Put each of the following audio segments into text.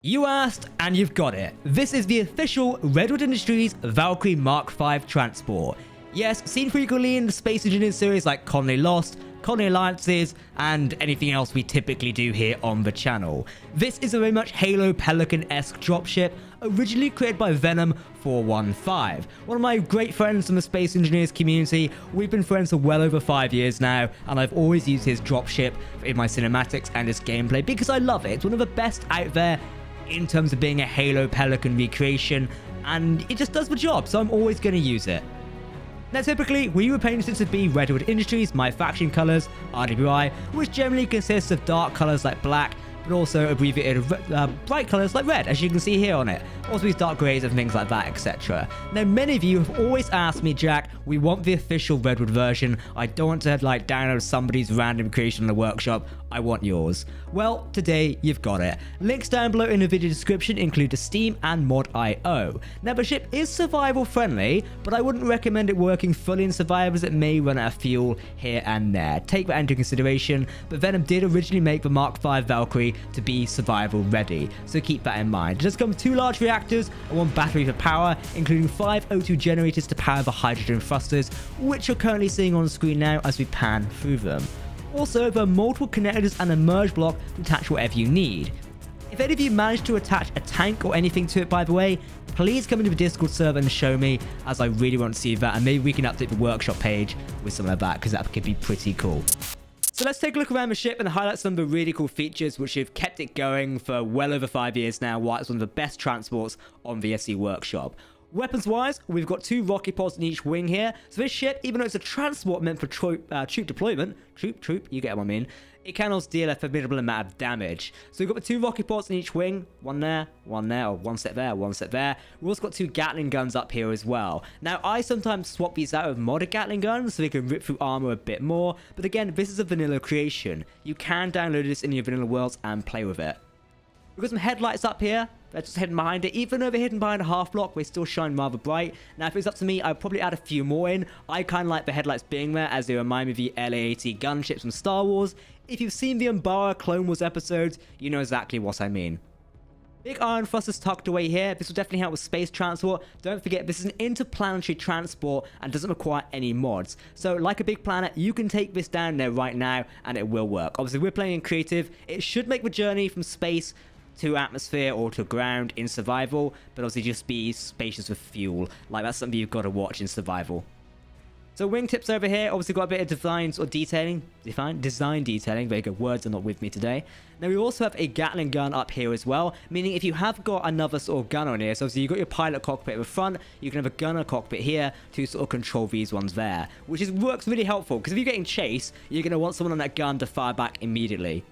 You asked, and you've got it. This is the official Redwood Industries Valkyrie Mark V transport. Yes, seen frequently in the Space Engineering series like Colony Lost, Colony Alliances, and anything else we typically do here on the channel. This is a very much Halo Pelican-esque dropship, originally created by Venom 415. One of my great friends from the Space Engineers community. We've been friends for well over 5 years now, and I've always used his dropship in my cinematics and his gameplay because I love it. It's one of the best out there in terms of being a Halo Pelican recreation, and it just does the job, so I'm always going to use it. Now typically, we would paint it to be Redwood Industries, my faction colours, RWI, which generally consists of dark colours like black, but also abbreviated bright colours like red, as you can see here on it. Also these dark greys and things like that, etc. Now many of you have always asked me, Jack, we want the official Redwood version. I don't want to download somebody's random creation in the workshop. I want yours. Well, today you've got it. Links down below in the video description include the Steam and mod.io. Now the ship is survival friendly, but I wouldn't recommend it working fully in survival as it may run out of fuel here and there. Take that into consideration, but Venom did originally make the Mark V Valkyrie to be survival ready, so keep that in mind. It does come with 2 large reactors and 1 battery for power, including 5 O2 generators to power the hydrogen thrusters, which you're currently seeing on screen now as we pan through them. Also, there are multiple connectors and a merge block to attach whatever you need. If any of you manage to attach a tank or anything to it, by the way, please come into the Discord server and show me, as I really want to see that, and maybe we can update the workshop page with some of that, because that could be pretty cool. So let's take a look around the ship and highlight some of the really cool features which have kept it going for well over 5 years now, why it's one of the best transports on the SE Workshop. Weapons wise, we've got 2 rocket pods in each wing here. So this ship, even though it's a transport meant for troop deployment, you get what I mean, it can also deal a formidable amount of damage. So we've got the 2 rocket pods in each wing, one there, or one set there, one set there. We've also got 2 Gatling guns up here as well. Now, I sometimes swap these out with modded Gatling guns so they can rip through armor a bit more. But again, this is a vanilla creation. You can download this in your vanilla worlds and play with it. We've got some headlights up here. They're just hidden behind it. Even though they're hidden behind a half block, they still shine rather bright. Now, if it's up to me, I'd probably add a few more in. I kind of like the headlights being there as they remind me of the LA-AT gunships from Star Wars. If you've seen the Umbara Clone Wars episodes, you know exactly what I mean. Big iron thrusters tucked away here. This will definitely help with space transport. Don't forget, this is an interplanetary transport and doesn't require any mods. So, like a big planet, you can take this down there right now and it will work. Obviously, we're playing in creative. It should make the journey from space to atmosphere or to ground in survival, but obviously just be spacious with fuel. Like, that's something you've got to watch in survival. So wingtips over here, obviously got a bit of design detailing. Very good, words are not with me today. Now we also have a Gatling gun up here as well, meaning if you have got another sort of gun on here, so obviously you've got your pilot cockpit at the front, you can have a gunner cockpit here to sort of control these ones there, which works really helpful, because if you're getting chased, you're going to want someone on that gun to fire back immediately.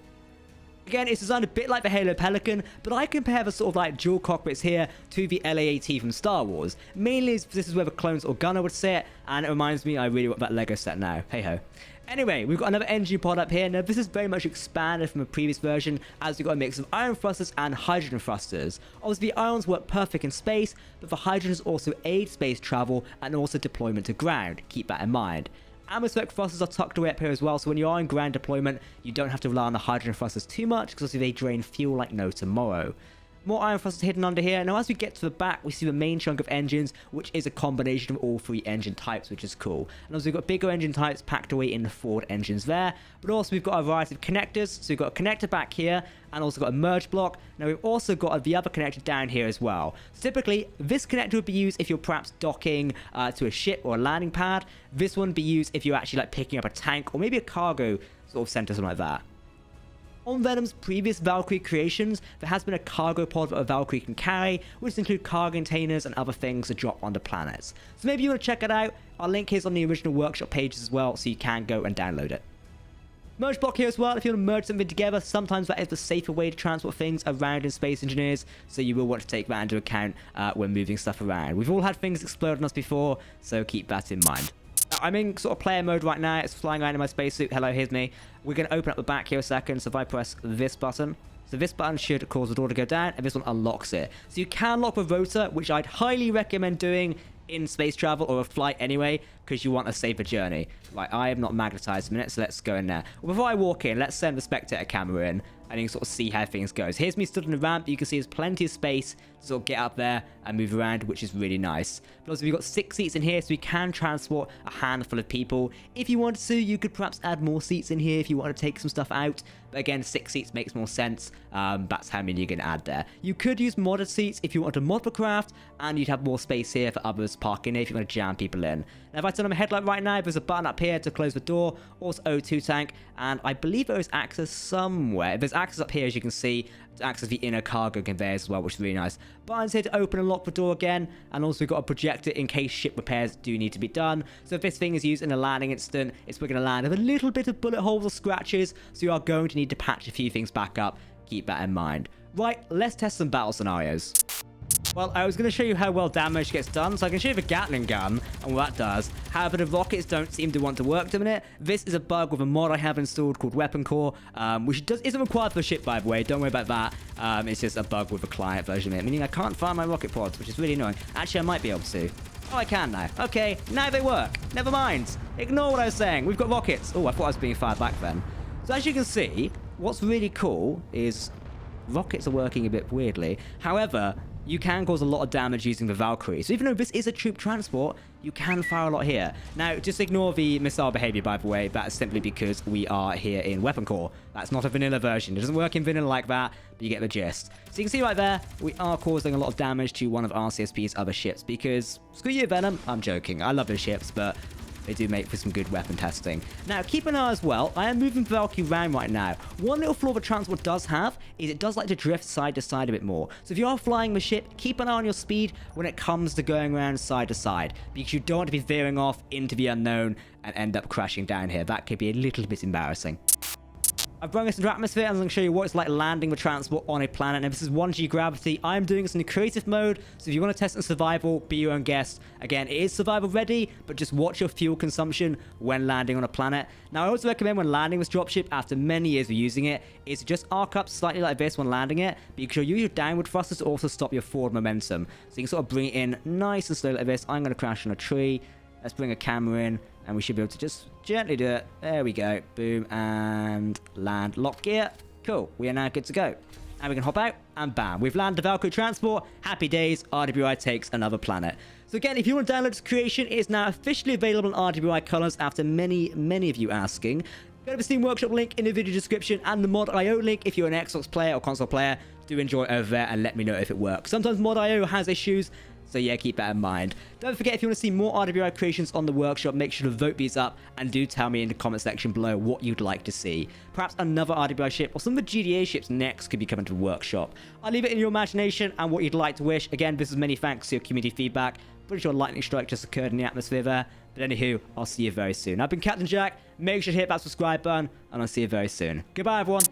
Again, it's designed a bit like the Halo Pelican, but I compare the sort of like dual cockpits here to the LA-AT from Star Wars. Mainly, this is where the clones or gunner would sit, and it reminds me I really want that Lego set now. Hey ho. Anyway, we've got another engine pod up here. Now, this is very much expanded from a previous version, as we've got a mix of iron thrusters and hydrogen thrusters. Obviously, the ions work perfect in space, but the hydrogens also aid space travel and also deployment to ground. Keep that in mind. Atmospheric thrusters are tucked away up here as well, so when you are in ground deployment, you don't have to rely on the hydrogen thrusters too much, because obviously they drain fuel like no tomorrow. More iron thrusters hidden under here. Now, as we get to the back, we see the main chunk of engines, which is a combination of all 3 engine types, which is cool. And also, we've got bigger engine types packed away in the forward engines there. But also, we've got a variety of connectors. So, we've got a connector back here, and also got a merge block. Now, we've also got the other connector down here as well. So, typically, this connector would be used if you're perhaps docking to a ship or a landing pad. This one would be used if you're actually like picking up a tank or maybe a cargo sort of center, something like that. On Venom's previous Valkyrie creations, there has been a cargo pod that a Valkyrie can carry, which include cargo containers and other things to drop onto planets. So maybe you want to check it out. Our link is on the original workshop pages as well, so you can go and download it. Merge block here as well. If you want to merge something together, sometimes that is the safer way to transport things around in Space Engineers, so you will want to take that into account when moving stuff around. We've all had things explode on us before, so keep that in mind. I'm in sort of player mode right now. It's flying around in my spacesuit. Hello, here's me. We're going to open up the back here a second. So if I press this button, so this button should cause the door to go down, and this one unlocks it. So you can lock the rotor, which I'd highly recommend doing in space travel or a flight anyway, because you want a safer journey. Like, I am not magnetized a minute, so let's go in there. Well, before I walk in, let's send the spectator camera in. and you can sort of see how things go. So here's me stood on the ramp. You can see there's plenty of space to sort of get up there and move around, which is really nice. But also we've got 6 seats in here, so we can transport a handful of people. If you wanted to, you could perhaps add more seats in here if you want to take some stuff out. But again, 6 seats makes more sense. That's how many you're going to add there. You could use modded seats if you want to mod the craft, and you'd have more space here for others parking here if you want to jam people in. Now, if I turn on my headlight right now, there's a button up here to close the door, also O2 tank, and I believe there is access somewhere. There's access up here, as you can see, to access the inner cargo conveyors as well, which is really nice. Buttons here to open and lock the door again, and also we've got a projector in case ship repairs do need to be done. So if this thing is used in a landing instant, we're going to land with a little bit of bullet holes or scratches, so you are going to need to patch a few things back up. Keep that in mind. Right, let's test some battle scenarios. Well, I was going to show you how well damage gets done, so I can show you the Gatling gun and what that does. However, the rockets don't seem to want to work at the minute. This is a bug with a mod I have installed called Weapon Core, which isn't required for the ship, by the way. Don't worry about that. It's just a bug with a client version of it, meaning I can't fire my rocket pods, which is really annoying. Actually, I might be able to. Oh, I can now. Okay, now they work. Never mind. Ignore what I was saying. We've got rockets. Oh, I thought I was being fired back then. So as you can see, what's really cool is rockets are working a bit weirdly. However, you can cause a lot of damage using the Valkyrie. So even though this is a troop transport, you can fire a lot here. Now, just ignore the missile behavior, by the way. That is simply because we are here in Weapon Core. That's not a vanilla version. It doesn't work in vanilla like that, but you get the gist. So you can see right there, we are causing a lot of damage to one of RCSP's other ships because, screw you, Venom. I'm joking. I love those ships, but they do make for some good weapon testing. Now, keep an eye as well. I am moving Valkyrie around right now. One little flaw the transport does have is it does like to drift side to side a bit more. So if you are flying the ship, keep an eye on your speed when it comes to going around side to side, because you don't want to be veering off into the unknown and end up crashing down here. That could be a little bit embarrassing. I've brought us into atmosphere and I'm going to show you what it's like landing with transport on a planet. Now, this is 1G gravity. I'm doing this in a creative mode, so if you want to test in survival, be your own guest. Again, it is survival ready, but just watch your fuel consumption when landing on a planet. Now, I always recommend when landing with Dropship, after many years of using it, is to just arc up slightly like this when landing it, because you'll use your downward thrusters to also stop your forward momentum. So you can sort of bring it in nice and slow like this. I'm going to crash on a tree. Let's bring a camera in, and we should be able to just gently do it. There we go. Boom, and land. Locked gear. Cool. We are now good to go. And we can hop out, and bam. We've landed the Valkyrie transport. Happy days. RWI takes another planet. So again, if you want to download this creation, it is now officially available in RWI colors after many, many of you asking. Go to the Steam Workshop link in the video description and the Mod.io link if you're an Xbox player or console player. Do enjoy it over there and let me know if it works. Sometimes Mod.io has issues, so yeah, keep that in mind. Don't forget, if you want to see more RWI creations on the workshop, make sure to vote these up and do tell me in the comment section below what you'd like to see. Perhaps another RWI ship or some of the GDA ships next could be coming to the workshop. I'll leave it in your imagination and what you'd like to wish. Again, this is many thanks to your community feedback. Pretty sure a lightning strike just occurred in the atmosphere there. But anywho, I'll see you very soon. I've been Captain Jack. Make sure to hit that subscribe button, and I'll see you very soon. Goodbye, everyone.